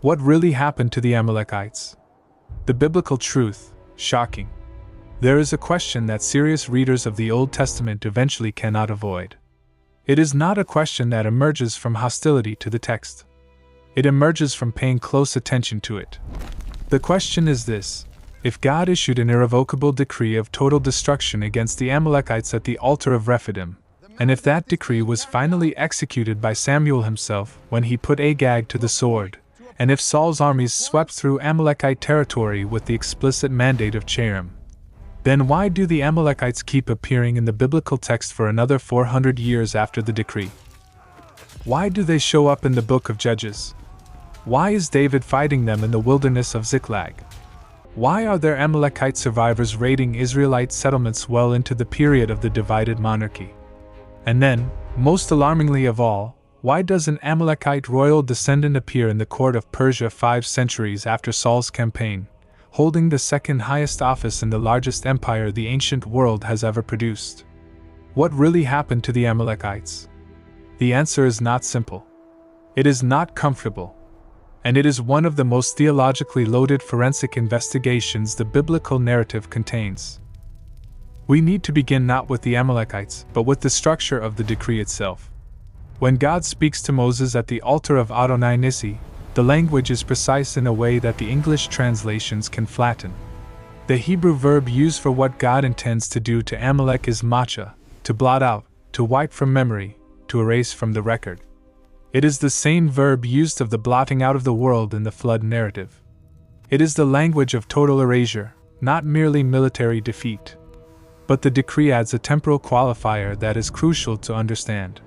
What really happened to the Amalekites? The biblical truth, shocking. There is a question that serious readers of the Old Testament eventually cannot avoid. It is not a question that emerges from hostility to the text. It emerges from paying close attention to it. The question is this: if God issued an irrevocable decree of total destruction against the Amalekites at the altar of Rephidim, and if that decree was finally executed by Samuel himself when he put Agag to the sword, and if Saul's armies swept through Amalekite territory with the explicit mandate of Cherem, then why do the Amalekites keep appearing in the biblical text for another 400 years after the decree? Why do they show up in the book of Judges? Why is David fighting them in the wilderness of Ziklag? Why are there Amalekite survivors raiding Israelite settlements well into the period of the divided monarchy? And then, most alarmingly of all, why does an Amalekite royal descendant appear in the court of Persia 5 centuries after Saul's campaign, holding the second highest office in the largest empire the ancient world has ever produced? What really happened to the Amalekites? The answer is not simple. It is not comfortable. And it is one of the most theologically loaded forensic investigations the biblical narrative contains. We need to begin not with the Amalekites, but with the structure of the decree itself. When God speaks to Moses at the altar of Adonai Nissi, the language is precise in a way that the English translations can flatten. The Hebrew verb used for what God intends to do to Amalek is macha, to blot out, to wipe from memory, to erase from the record. It is the same verb used of the blotting out of the world in the flood narrative. It is the language of total erasure, not merely military defeat. But the decree adds a temporal qualifier that is crucial to understand.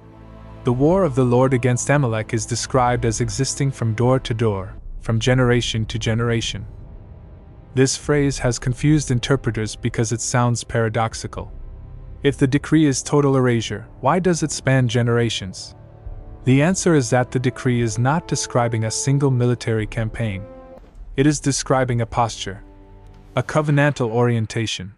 The war of the Lord against Amalek is described as existing from door to door, from generation to generation. This phrase has confused interpreters because it sounds paradoxical. If the decree is total erasure, why does it span generations? The answer is that the decree is not describing a single military campaign. It is describing a posture, a covenantal orientation.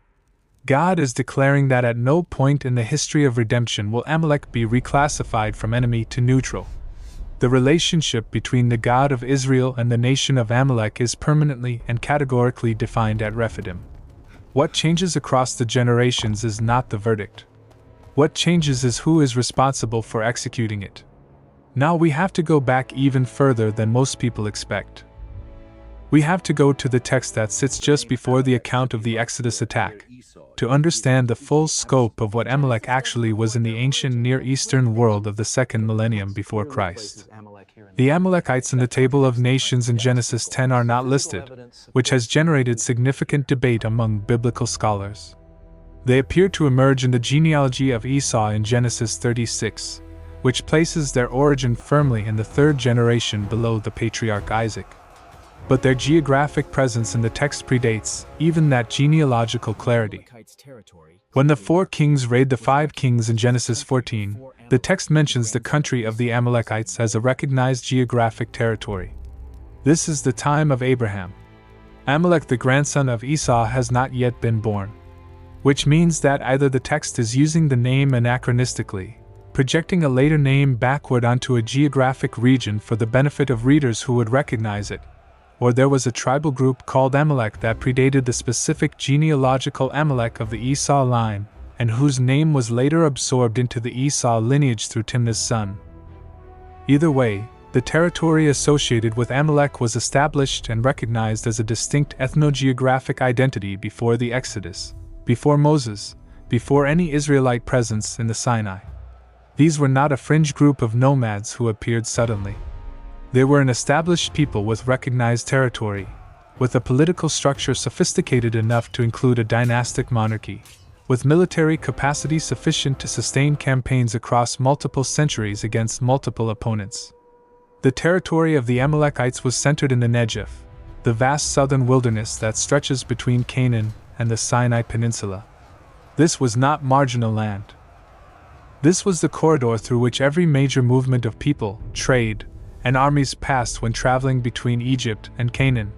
God is declaring that at no point in the history of redemption will Amalek be reclassified from enemy to neutral. The relationship between the God of Israel and the nation of Amalek is permanently and categorically defined at Rephidim. What changes across the generations is not the verdict. What changes is who is responsible for executing it. Now we have to go back even further than most people expect. We have to go to the text that sits just before the account of the Exodus attack, to understand the full scope of what Amalek actually was in the ancient Near Eastern world of the second millennium before Christ. The Amalekites in the Table of Nations in Genesis 10 are not listed, which has generated significant debate among biblical scholars. They appear to emerge in the genealogy of Esau in Genesis 36, which places their origin firmly in the third generation below the patriarch Isaac. But their geographic presence in the text predates even that genealogical clarity. When the 4 kings raid the 5 kings in Genesis 14, the text mentions the country of the Amalekites as a recognized geographic territory. This is the time of Abraham. Amalek, the grandson of Esau, has not yet been born, which means that either the text is using the name anachronistically, projecting a later name backward onto a geographic region for the benefit of readers who would recognize it, or there was a tribal group called Amalek that predated the specific genealogical Amalek of the Esau line, and whose name was later absorbed into the Esau lineage through Timnah's son. Either way, the territory associated with Amalek was established and recognized as a distinct ethnogeographic identity before the Exodus, before Moses, before any Israelite presence in the Sinai. These were not a fringe group of nomads who appeared suddenly. They were an established people with recognized territory, with a political structure sophisticated enough to include a dynastic monarchy, with military capacity sufficient to sustain campaigns across multiple centuries against multiple opponents. The territory of the Amalekites was centered in the Negev, the vast southern wilderness that stretches between Canaan and the Sinai Peninsula. This was not marginal land. This was the corridor through which every major movement of people, trade, and armies passed when traveling between Egypt and Canaan.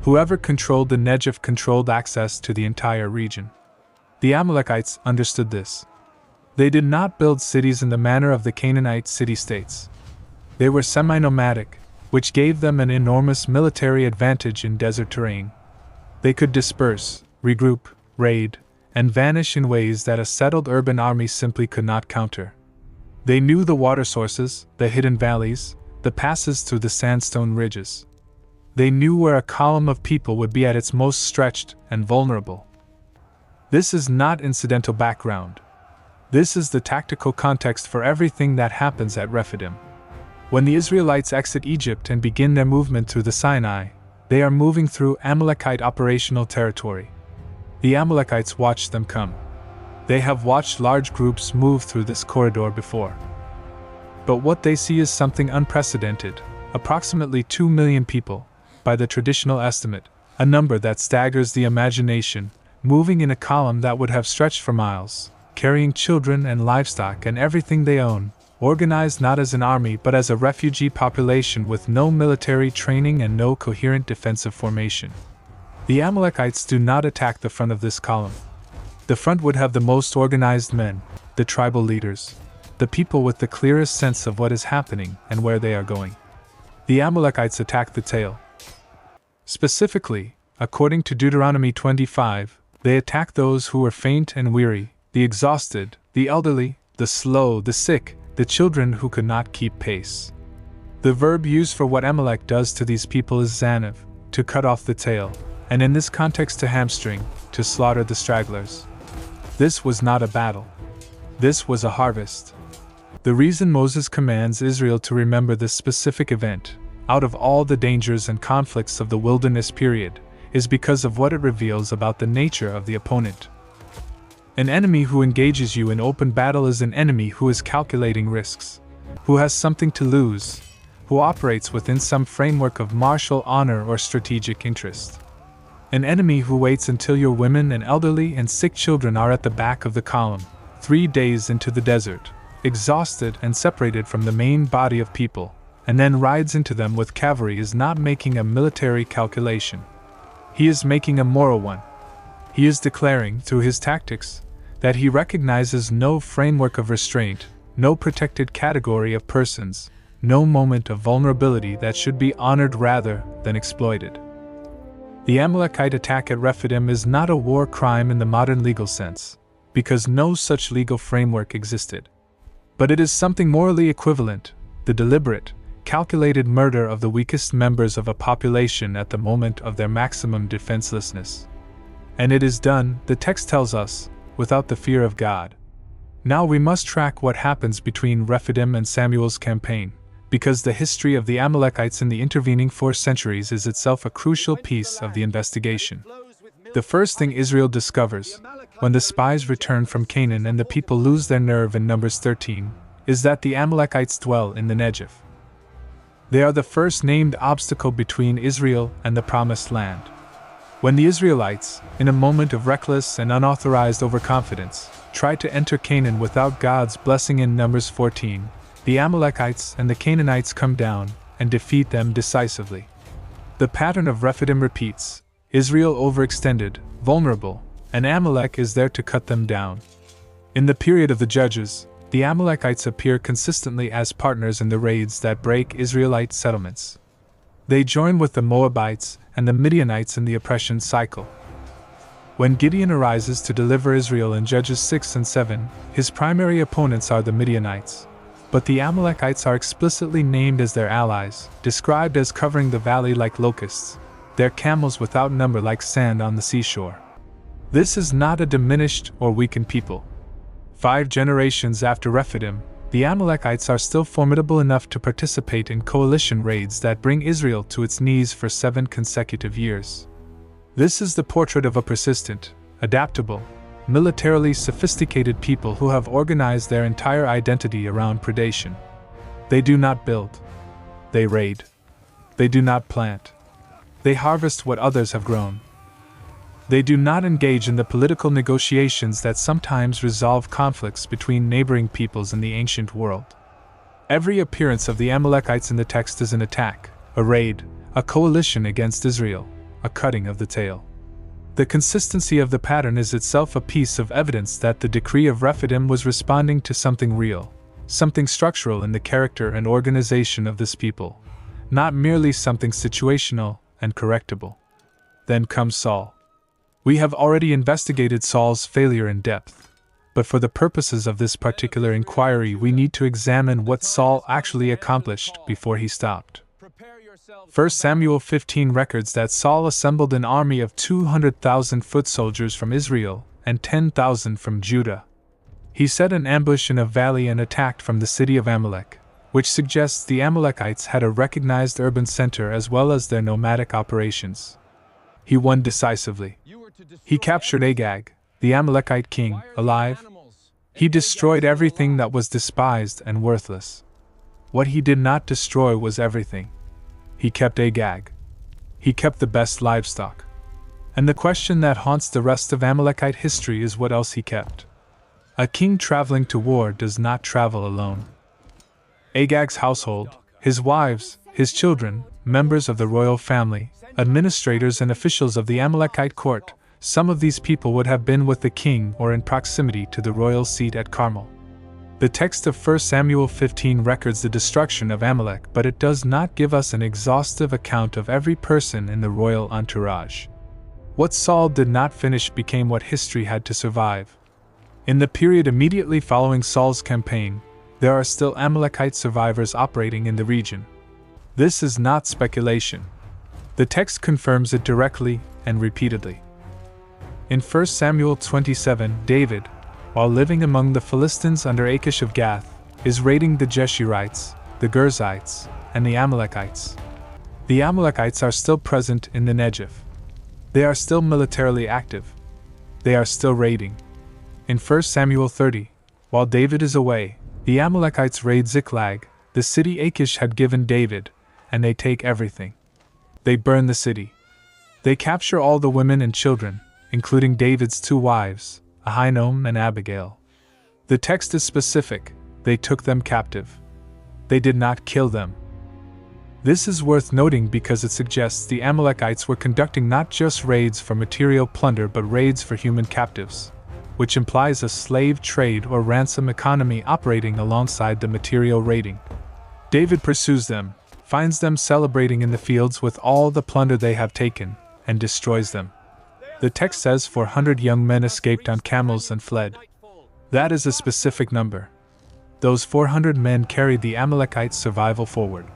Whoever controlled the Negev controlled access to the entire region. The Amalekites understood this. They did not build cities in the manner of the Canaanite city-states. They were semi-nomadic, which gave them an enormous military advantage in desert terrain. They could disperse, regroup, raid, and vanish in ways that a settled urban army simply could not counter. They knew the water sources, the hidden valleys, the passes through the sandstone ridges. They knew where a column of people would be at its most stretched and vulnerable. This is not incidental background. This is the tactical context for everything that happens at Rephidim. When the Israelites exit Egypt and begin their movement through the Sinai, they are moving through Amalekite operational territory. The Amalekites watch them come. They have watched large groups move through this corridor before. But what they see is something unprecedented, approximately 2 million people, by the traditional estimate, a number that staggers the imagination, moving in a column that would have stretched for miles, carrying children and livestock and everything they own, organized not as an army but as a refugee population with no military training and no coherent defensive formation. The Amalekites do not attack the front of this column. The front would have the most organized men, the tribal leaders, the people with the clearest sense of what is happening and where they are going. The Amalekites attack the tail. Specifically, according to Deuteronomy 25, they attack those who are faint and weary, the exhausted, the elderly, the slow, the sick, the children who could not keep pace. The verb used for what Amalek does to these people is zanav, to cut off the tail, and in this context to hamstring, to slaughter the stragglers. This was not a battle. This was a harvest. The reason Moses commands Israel to remember this specific event, out of all the dangers and conflicts of the wilderness period, is because of what it reveals about the nature of the opponent. An enemy who engages you in open battle is an enemy who is calculating risks, who has something to lose, who operates within some framework of martial honor or strategic interest. An enemy who waits until your women and elderly and sick children are at the back of the column, 3 days into the desert, exhausted and separated from the main body of people, and then rides into them with cavalry is not making a military calculation. He is making a moral one. He is declaring, through his tactics, that he recognizes no framework of restraint, no protected category of persons, no moment of vulnerability that should be honored rather than exploited. The Amalekite attack at Rephidim is not a war crime in the modern legal sense, because no such legal framework existed. But it is something morally equivalent, the deliberate, calculated murder of the weakest members of a population at the moment of their maximum defenselessness. And it is done, the text tells us, without the fear of God. Now we must track what happens between Rephidim and Samuel's campaign, because the history of the Amalekites in the intervening 4 centuries is itself a crucial piece of the investigation. The first thing Israel discovers, when the spies return from Canaan and the people lose their nerve in Numbers 13, is that the Amalekites dwell in the Negev. They are the first named obstacle between Israel and the Promised Land. When the Israelites, in a moment of reckless and unauthorized overconfidence, try to enter Canaan without God's blessing in Numbers 14, the Amalekites and the Canaanites come down and defeat them decisively. The pattern of Rephidim repeats: Israel overextended, vulnerable, and Amalek is there to cut them down. In the period of the Judges, the Amalekites appear consistently as partners in the raids that break Israelite settlements. They join with the Moabites and the Midianites in the oppression cycle. When Gideon arises to deliver Israel in Judges 6 and 7, his primary opponents are the Midianites. But the Amalekites are explicitly named as their allies, described as covering the valley like locusts, their camels without number like sand on the seashore. This is not a diminished or weakened people. 5 generations after Rephidim, the Amalekites are still formidable enough to participate in coalition raids that bring Israel to its knees for 7 consecutive years. This is the portrait of a persistent, adaptable, militarily sophisticated people who have organized their entire identity around predation. They do not build. They raid. They do not plant. They harvest what others have grown. They do not engage in the political negotiations that sometimes resolve conflicts between neighboring peoples in the ancient world. Every appearance of the Amalekites in the text is an attack, a raid, a coalition against Israel, a cutting of the tail. The consistency of the pattern is itself a piece of evidence that the decree of Rephidim was responding to something real, something structural in the character and organization of this people, not merely something situational and correctable. Then comes Saul. We have already investigated Saul's failure in depth, but for the purposes of this particular inquiry, we need to examine what Saul actually accomplished before he stopped. 1 Samuel 15 records that Saul assembled an army of 200,000 foot soldiers from Israel and 10,000 from Judah. He set an ambush in a valley and attacked from the city of Amalek, which suggests the Amalekites had a recognized urban center as well as their nomadic operations. He won decisively. He captured Agag, the Amalekite king, alive. He destroyed everything that was despised and worthless. What he did not destroy was everything. He kept Agag. He kept the best livestock. And the question that haunts the rest of Amalekite history is what else he kept. A king traveling to war does not travel alone. Agag's household, his wives, his children, members of the royal family, administrators and officials of the Amalekite court, some of these people would have been with the king or in proximity to the royal seat at Carmel. The text of 1 Samuel 15 records the destruction of Amalek, but it does not give us an exhaustive account of every person in the royal entourage. What Saul did not finish became what history had to survive. In the period immediately following Saul's campaign, there are still Amalekite survivors operating in the region. This is not speculation. The text confirms it directly and repeatedly. In 1 Samuel 27, David, while living among the Philistines under Achish of Gath, is raiding the Jeshurites, the Girzites, and the Amalekites. The Amalekites are still present in the Negev. They are still militarily active. They are still raiding. In 1 Samuel 30, while David is away, the Amalekites raid Ziklag, the city Achish had given David, and they take everything. They burn the city. They capture all the women and children, including David's two wives, Ahinoam and Abigail. The text is specific: they took them captive. They did not kill them. This is worth noting because it suggests the Amalekites were conducting not just raids for material plunder but raids for human captives, which implies a slave trade or ransom economy operating alongside the material raiding. David pursues them, finds them celebrating in the fields with all the plunder they have taken, and destroys them. The text says 400 young men escaped on camels and fled. That is a specific number. Those 400 men carried the Amalekites' survival forward.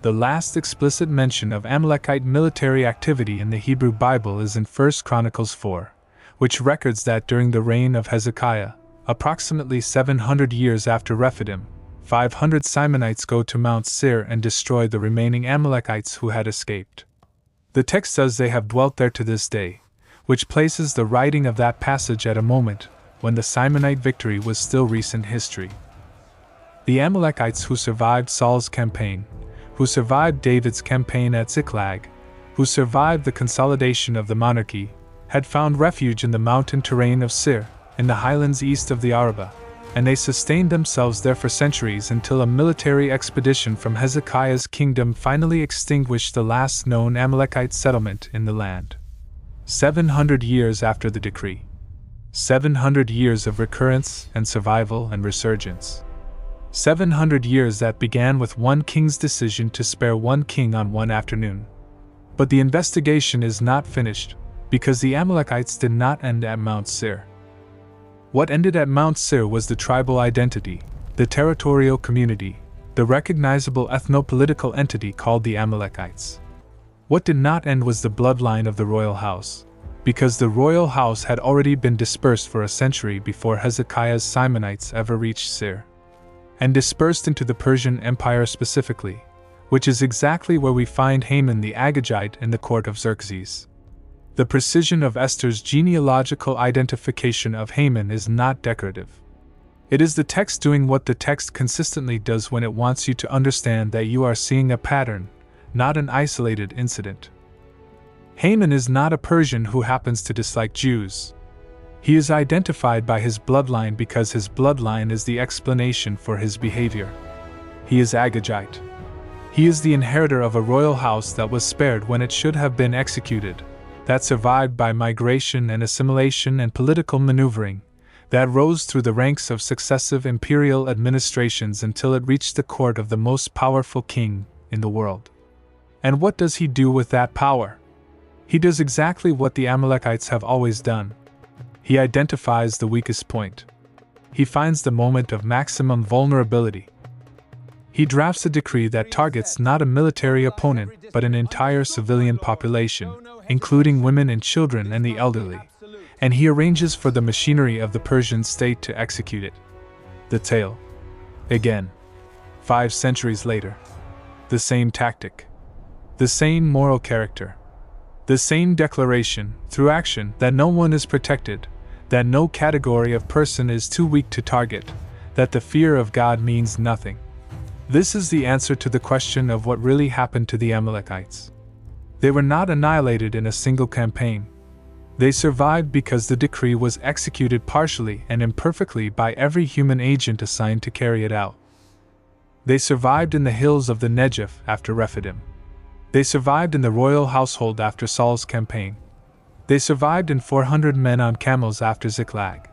The last explicit mention of Amalekite military activity in the Hebrew Bible is in 1 Chronicles 4, which records that during the reign of Hezekiah, approximately 700 years after Rephidim, 500 Simonites go to Mount Seir and destroy the remaining Amalekites who had escaped. The text says they have dwelt there to this day, which places the writing of that passage at a moment when the Simonite victory was still recent history. The Amalekites who survived Saul's campaign, who survived David's campaign at Ziklag, who survived the consolidation of the monarchy, had found refuge in the mountain terrain of Seir, in the highlands east of the Arabah, and they sustained themselves there for centuries until a military expedition from Hezekiah's kingdom finally extinguished the last known Amalekite settlement in the land. 700 years after the decree. 700 years of recurrence and survival and resurgence. 700 years that began with one king's decision to spare one king on one afternoon. But the investigation is not finished, because the Amalekites did not end at Mount Seir. What ended at Mount Seir was the tribal identity, the territorial community, the recognizable ethno-political entity called the Amalekites. What did not end was the bloodline of the royal house, because the royal house had already been dispersed for a century before Hezekiah's Simonites ever reached Seir, and dispersed into the Persian Empire specifically, which is exactly where we find Haman the Agagite in the court of Xerxes. The precision of Esther's genealogical identification of Haman is not decorative. It is the text doing what the text consistently does when it wants you to understand that you are seeing a pattern, not an isolated incident. Haman is not a Persian who happens to dislike Jews. He is identified by his bloodline because his bloodline is the explanation for his behavior. He is Agagite. He is the inheritor of a royal house that was spared when it should have been executed, that survived by migration and assimilation and political maneuvering, that rose through the ranks of successive imperial administrations until it reached the court of the most powerful king in the world. And what does he do with that power? He does exactly what the Amalekites have always done. He identifies the weakest point. He finds the moment of maximum vulnerability. He drafts a decree that targets not a military opponent but an entire civilian population, including women and children and the elderly, and he arranges for the machinery of the Persian state to execute it. The tale. Again. 5 centuries later. The same tactic. The same moral character. The same declaration, through action, that no one is protected, that no category of person is too weak to target, that the fear of God means nothing. This is the answer to the question of what really happened to the Amalekites. They were not annihilated in a single campaign. They survived because the decree was executed partially and imperfectly by every human agent assigned to carry it out. They survived in the hills of the Negev after Rephidim. They survived in the royal household after Saul's campaign. They survived in 400 men on camels after Ziklag.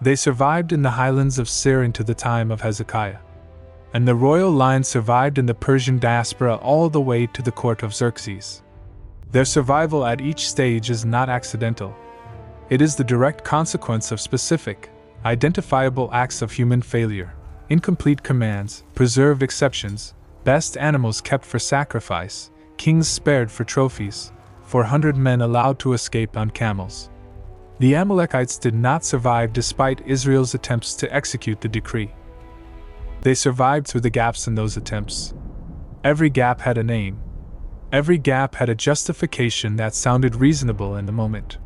They survived in the highlands of Seir into the time of Hezekiah. And the royal line survived in the Persian diaspora all the way to the court of Xerxes. Their survival at each stage is not accidental. It is the direct consequence of specific, identifiable acts of human failure, incomplete commands, preserved exceptions, best animals kept for sacrifice, kings spared for trophies, 400 men allowed to escape on camels. The Amalekites did not survive despite Israel's attempts to execute the decree. They survived through the gaps in those attempts. Every gap had a name. Every gap had a justification that sounded reasonable in the moment.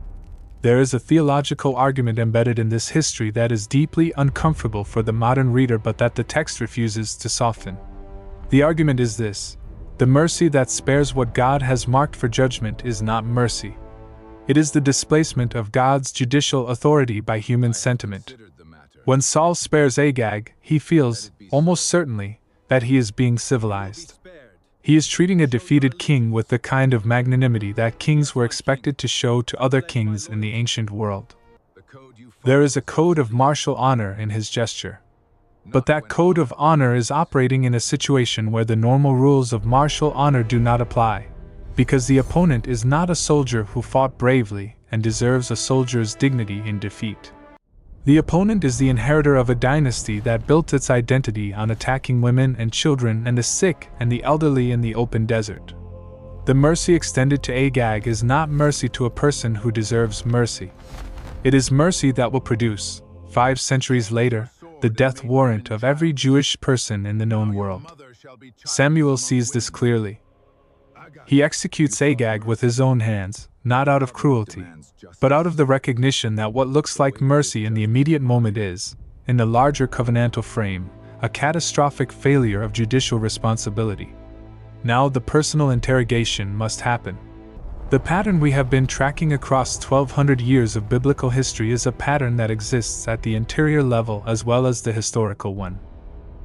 There is a theological argument embedded in this history that is deeply uncomfortable for the modern reader but that the text refuses to soften. The argument is this: the mercy that spares what God has marked for judgment is not mercy. It is the displacement of God's judicial authority by human sentiment. When Saul spares Agag, he feels, almost certainly, that he is being civilized. He is treating a defeated king with the kind of magnanimity that kings were expected to show to other kings in the ancient world. There is a code of martial honor in his gesture. But that code of honor is operating in a situation where the normal rules of martial honor do not apply, because the opponent is not a soldier who fought bravely and deserves a soldier's dignity in defeat. The opponent is the inheritor of a dynasty that built its identity on attacking women and children and the sick and the elderly in the open desert. The mercy extended to Agag is not mercy to a person who deserves mercy. It is mercy that will produce, 5 centuries later, the death warrant of every Jewish person in the known world. Samuel sees this clearly. He executes Agag with his own hands, not out of cruelty, but out of the recognition that what looks like mercy in the immediate moment is, in the larger covenantal frame, a catastrophic failure of judicial responsibility. Now the personal interrogation must happen. The pattern we have been tracking across 1200 years of biblical history is a pattern that exists at the interior level as well as the historical one.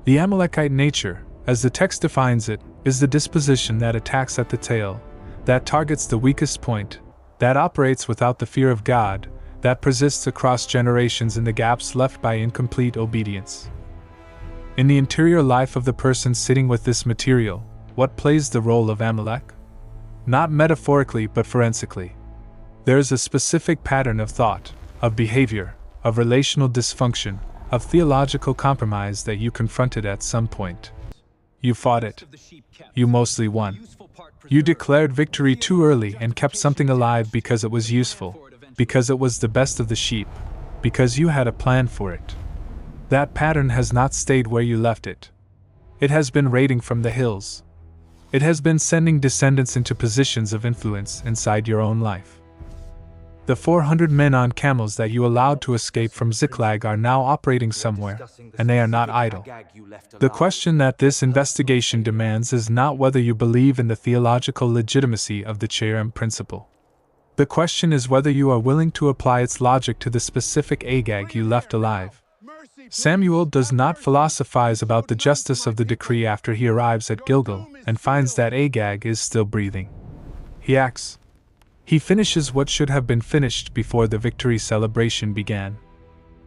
The Amalekite nature, as the text defines it, is the disposition that attacks at the tail, that targets the weakest point, that operates without the fear of God, that persists across generations in the gaps left by incomplete obedience. In the interior life of the person sitting with this material, what plays the role of Amalek? Not metaphorically but forensically. There is a specific pattern of thought, of behavior, of relational dysfunction, of theological compromise that you confronted at some point. You fought it. You mostly won. You declared victory too early and kept something alive because it was useful, because it was the best of the sheep, because you had a plan for it. That pattern has not stayed where you left it. It has been raiding from the hills. It has been sending descendants into positions of influence inside your own life. The 400 men on camels that you allowed to escape from Ziklag are now operating somewhere, and they are not idle. The question that this investigation demands is not whether you believe in the theological legitimacy of the Cherem principle. The question is whether you are willing to apply its logic to the specific Agag you left alive. Samuel does not philosophize about the justice of the decree after he arrives at Gilgal and finds that Agag is still breathing. He acts. He finishes what should have been finished before the victory celebration began.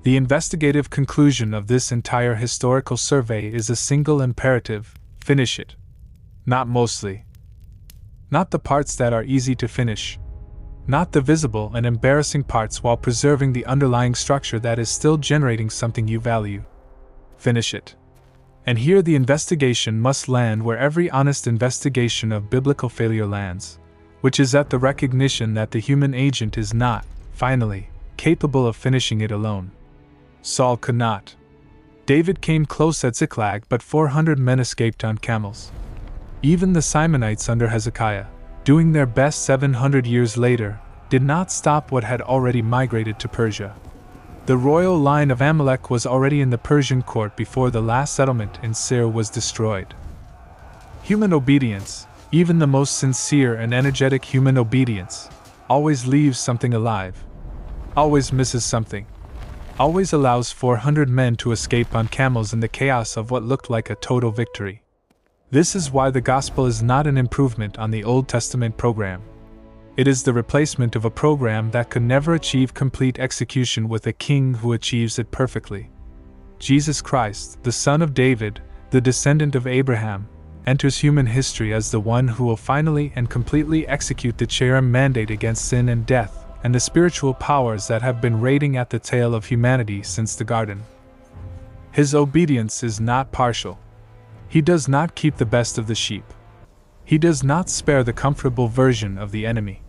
The investigative conclusion of this entire historical survey is a single imperative: finish it. Not mostly. Not the parts that are easy to finish. Not the visible and embarrassing parts, while preserving the underlying structure that is still generating something you value. Finish it. And here the investigation must land where every honest investigation of biblical failure lands, which is at the recognition that the human agent is not, finally, capable of finishing it alone. Saul could not. David came close at Ziklag, but 400 men escaped on camels. Even the Simonites under Hezekiah, doing their best 700 years later, did not stop what had already migrated to Persia. The royal line of Amalek was already in the Persian court before the last settlement in Seir was destroyed. Human obedience, even the most sincere and energetic human obedience, always leaves something alive, always misses something, always allows 400 men to escape on camels in the chaos of what looked like a total victory. This is why the gospel is not an improvement on the Old Testament program. It is the replacement of a program that could never achieve complete execution with a king who achieves it perfectly. Jesus Christ, the Son of David, the descendant of Abraham, enters human history as the one who will finally and completely execute the cherem mandate against sin and death, and the spiritual powers that have been raiding at the tail of humanity since the garden. His obedience is not partial. He does not keep the best of the sheep. He does not spare the comfortable version of the enemy.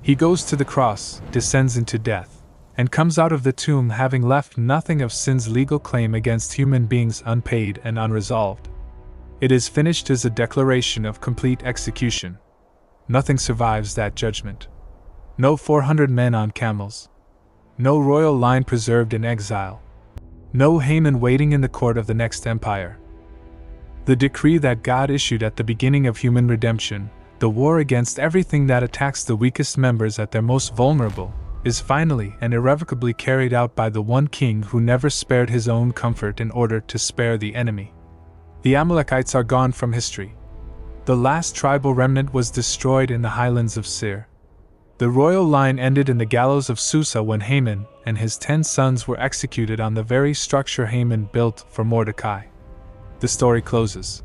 He goes to the cross, descends into death, and comes out of the tomb having left nothing of sin's legal claim against human beings unpaid and unresolved. It is finished as a declaration of complete execution. Nothing survives that judgment. No 400 men on camels. No royal line preserved in exile. No Haman waiting in the court of the next empire. The decree that God issued at the beginning of human redemption, the war against everything that attacks the weakest members at their most vulnerable, is finally and irrevocably carried out by the one king who never spared his own comfort in order to spare the enemy. The Amalekites are gone from history. The last tribal remnant was destroyed in the highlands of Seir. The royal line ended in the gallows of Susa when Haman and his 10 sons were executed on the very structure Haman built for Mordecai. The story closes.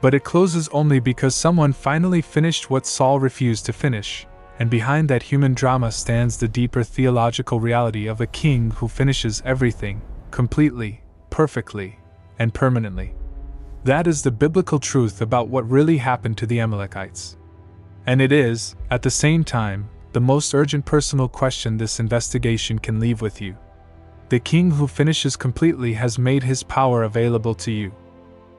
But it closes only because someone finally finished what Saul refused to finish, and behind that human drama stands the deeper theological reality of a king who finishes everything, completely, perfectly, and permanently. That is the biblical truth about what really happened to the Amalekites. And it is, at the same time, the most urgent personal question this investigation can leave with you. The king who finishes completely has made his power available to you.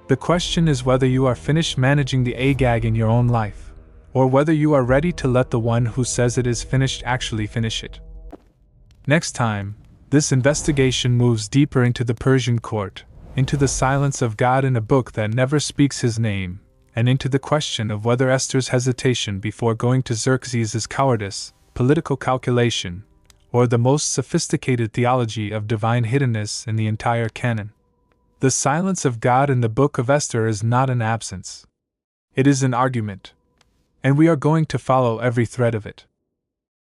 The question is whether you are finished managing the Agag in your own life, or whether you are ready to let the one who says it is finished actually finish it. Next time, this investigation moves deeper into the Persian court, into the silence of God in a book that never speaks his name, and into the question of whether Esther's hesitation before going to Xerxes is cowardice, political calculation, or the most sophisticated theology of divine hiddenness in the entire canon. The silence of God in the book of Esther is not an absence. It is an argument. And we are going to follow every thread of it.